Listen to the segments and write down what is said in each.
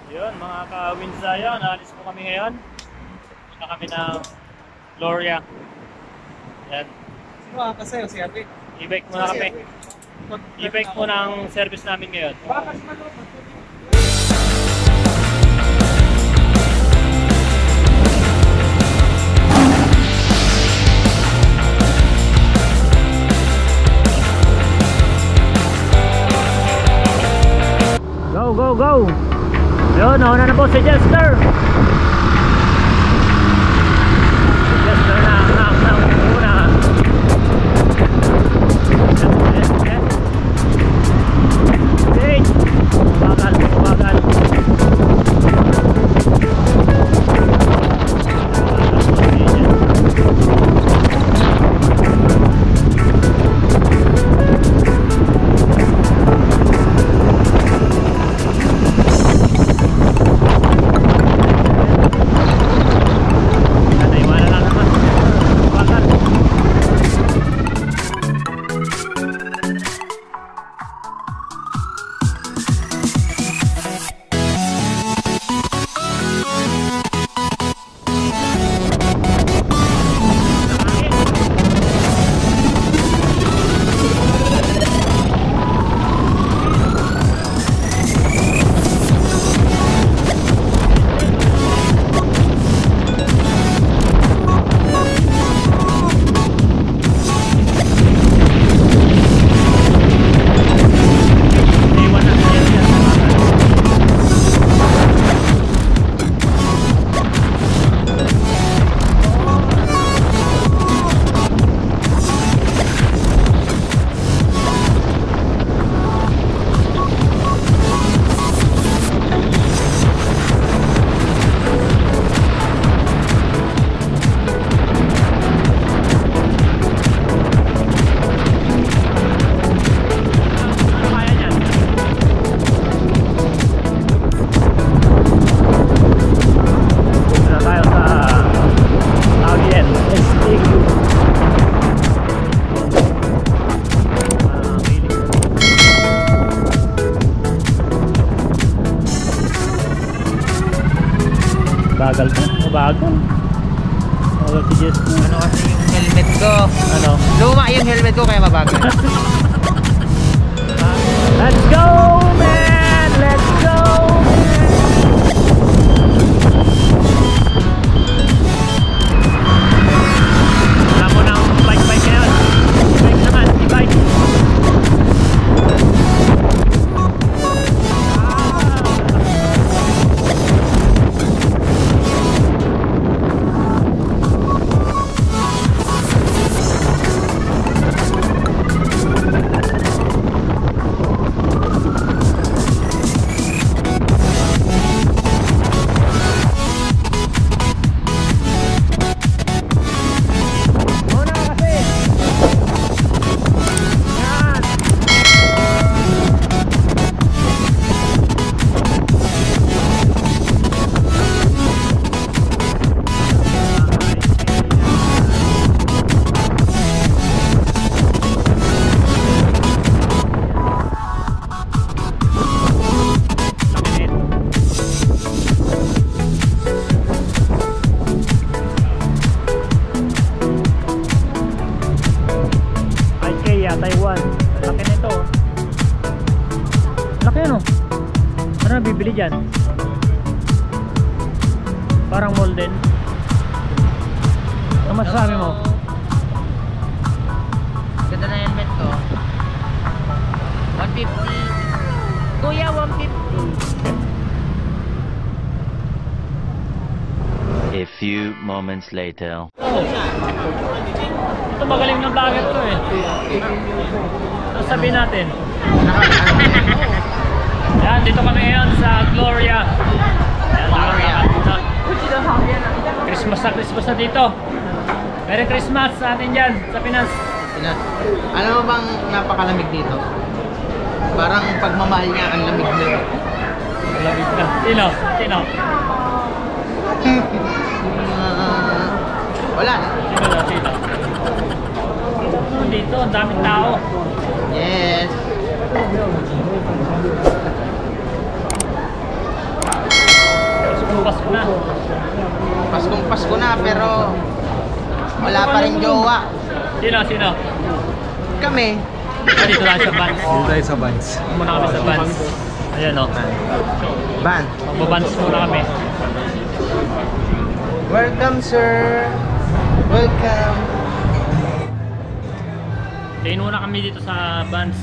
Yun mga ka-Winsaya, naalis po kami ngayon. Punta kami ng Gloria. Yan. Sino kakasayo? Si Ate? E-bike muna kami. E-bike muna ang service namin ngayon. Go, go, go! Yun, nauna na po si Jester. Si Jester na ang una. Okay. Bagal, bagal. Bagal ka? Mabagal. Mabagal si Jess. Ano kasi yung helmet ko? Ano? Luma yung helmet ko kaya mabagal. Let's go, man! Let's go, man! Wala mo ng bike-bike ngayon. Bike naman, e-bike. Taiwan. Laki nito. Laki ano? Ano na bibili dyan? Parang molden. Ano masasabi mo? Ganda na helmet ko. 150. Kuya, 150. A few moments later. Ito magaling ng vlogger to eh. Ano sabihin natin? Yan, dito kami ngayon sa Gloria. Yan, Gloria. Christmas na dito. Merry Christmas sa atin dyan, sa Pinas. Alam mo bang napakalamig dito? Parang pagmamahal niya ang lamig na. Lamig na. Sino? Sino? Wala. Sino na? Sino? Dito, ang daming tao. Yes. Pasko na. Paskong Pasko na pero wala pa rin jowa. Sino? Kami. Dito lang sa Vans. Dito tayo sa Vans. Muna kami sa Vans. Ayan o. Van. Magbabans muna kami. Welcome sir. Welcome. Tingin muna kami dito sa Vans.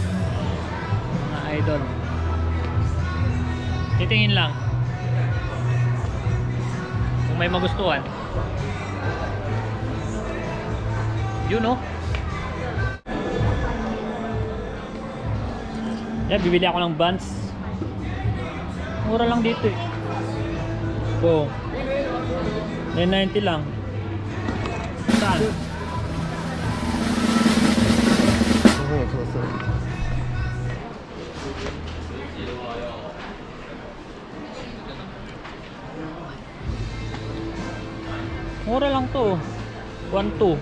Mga idol. Titingin lang. Kung may magustuhan. Yun o. Yan, bibili ako ng Vans. Mura lang dito eh. Ito. 990 lang. Saan? Mura lang to. 1.2.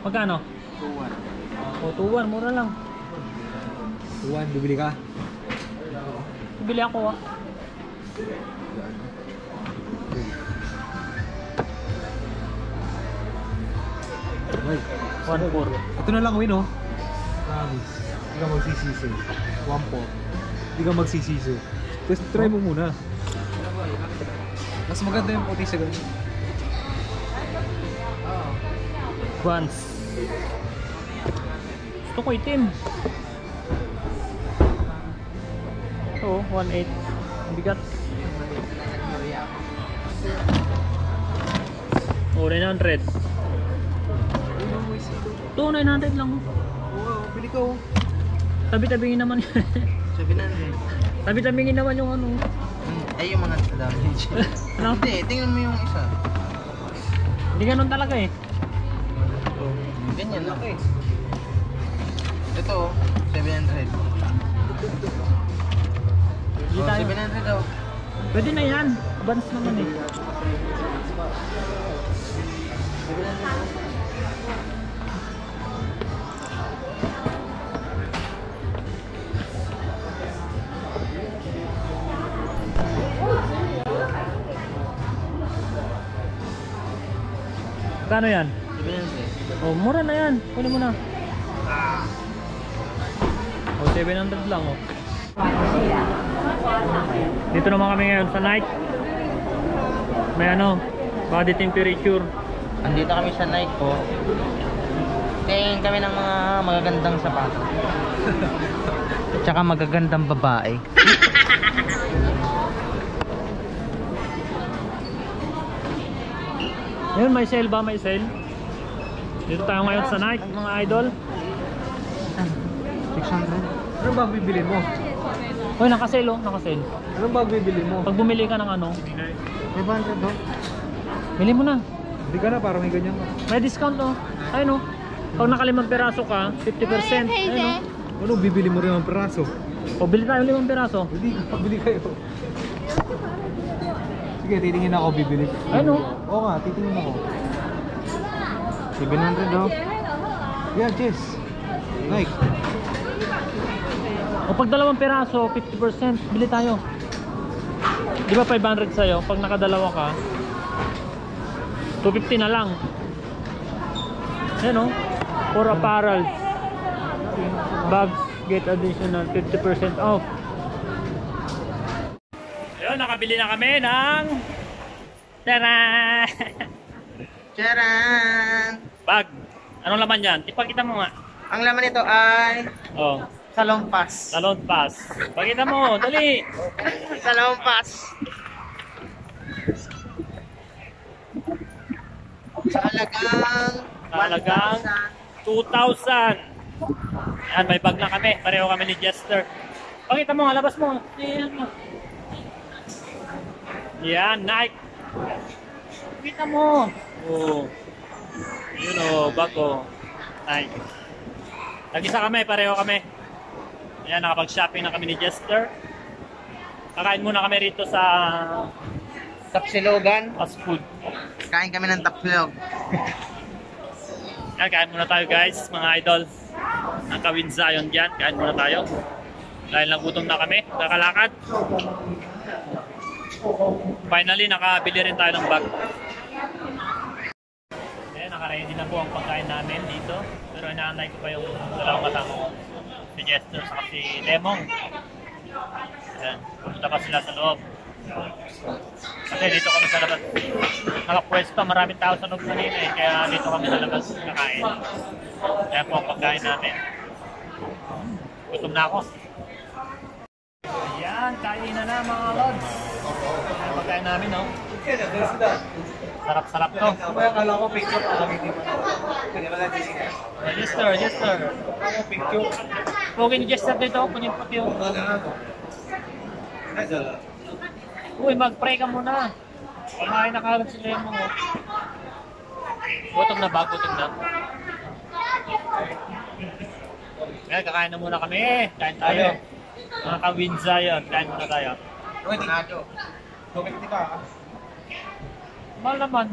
Magkano? 2.1. O, 2.1. Mura lang. Juan, bibili ka? Bibili ako ah. Ay, 1.4. ito na lang win oh. Promise. Hindi ka magsisisi. 1.4. Hindi ka magsisisi. Just try mo muna. Mas maganda yung puti sa ganun. Vans. Gusto ko itim. Ito, 1.8. Ang bigat. Oh, 900. Ito, 900 lang. Oo, bili ka oh. Tabi-tabingin naman yun. 700. Tabi-tabingin naman yung ano. Ay yung mga damage. Ano? Hindi, tingnan mo yung isa. Hindi ganun talaga eh. Ganyan okay. Ito 700. Hindi Oh, tayo. 700 daw. Pwede na yan. Vans naman eh. Kano yan? 700. Oh, mura na yan. Pwede mo na. Oh, 700 lang oh. Dito naman kami ngayon sa night. May ano, body temperature. Andito kami sa night po. Tingin kami ng mga magagandang sapatos. Tsaka magagandang babae. Ngayon may sale ba? May sale? Dito tayo ngayon sa night, mga idol. 600. Anong bag bibili mo? Hoy, naka-sale oh, naka-sale. Anong bag bibili mo? Pag bumili ka ng ano, 500 daw. bili mo na. Hindi ka na, parang may ganyan ka. May discount oh. Ayun oh. Pag naka 5 peraso ka, 50%. Ayun oh. Ano, bibili mo rin ang peraso? O, bili tayo 5 peraso. Hindi ka, bili kayo. Sige, titingin ako, bibili. Ayun oh. Oo nga, titingin ako. 700 daw. Yeah, Jess. Nike. O pag 2 peraso, 50%, bili tayo. Di ba 500 sa'yo? Pag nakadalawa ka, 250 na lang. Yan o. For apparel. Bags, get additional 50% off. Ayun, nakabili na kami ng tara! Charan! Bag. Anong laman yan? Ipakita mo nga. Ang laman nito ay Oh, Salon Pass. salon pass. Pakita mo, dali. Salon Pass. Sa halagang Halagang 2,000. Yan, may bag na kami. Pareho kami ni Jester. Pakita mo nga, labas mo. Ayan mo. Yan, Nike. Pakita mo. Oh. Yun o, bag o. Nike. Nag-isa kami, pareho kami. Ayan, nakapag-shopping na kami ni Jester. Kakain muna kami rito sa Tapsilogan. Fast food. Kain kami ng tapsilog. Yan, kain muna tayo guys, mga idol. Ang Kawin Zion dyan, kain muna tayo. Dahil nagutom na kami, kakalakad. Finally, nakabili rin tayo ng bag. Ayan, nakaready na po ang pagkain namin dito. Pero inaantay ko pa yung dalawang kasama ko. Si Jester sa si Demong. Ayan, punta pa sila sa loob. Kasi dito kami sa labas. Nakapwesto, maraming tao sa loob kanina eh. Kaya dito kami sa labas kakain. Kaya po ang pagkain namin. Gutom na ako. Ayan, kain na mga lods. Ayan, pagkain namin, no? Sarap-sarap to. Akala ko picture pa kami dito. Jester. Picture. Pugin ni Jester dito, kunin po yung... Uy, mag-pray ka muna. Kumain na kagad si Lemon, oh. Gutom na ba? Gutom na. Ayan, kakain na muna kami. Kain tayo. Mga Kawin Zion, kain muna tayo. Bakit di ka? Mahal naman.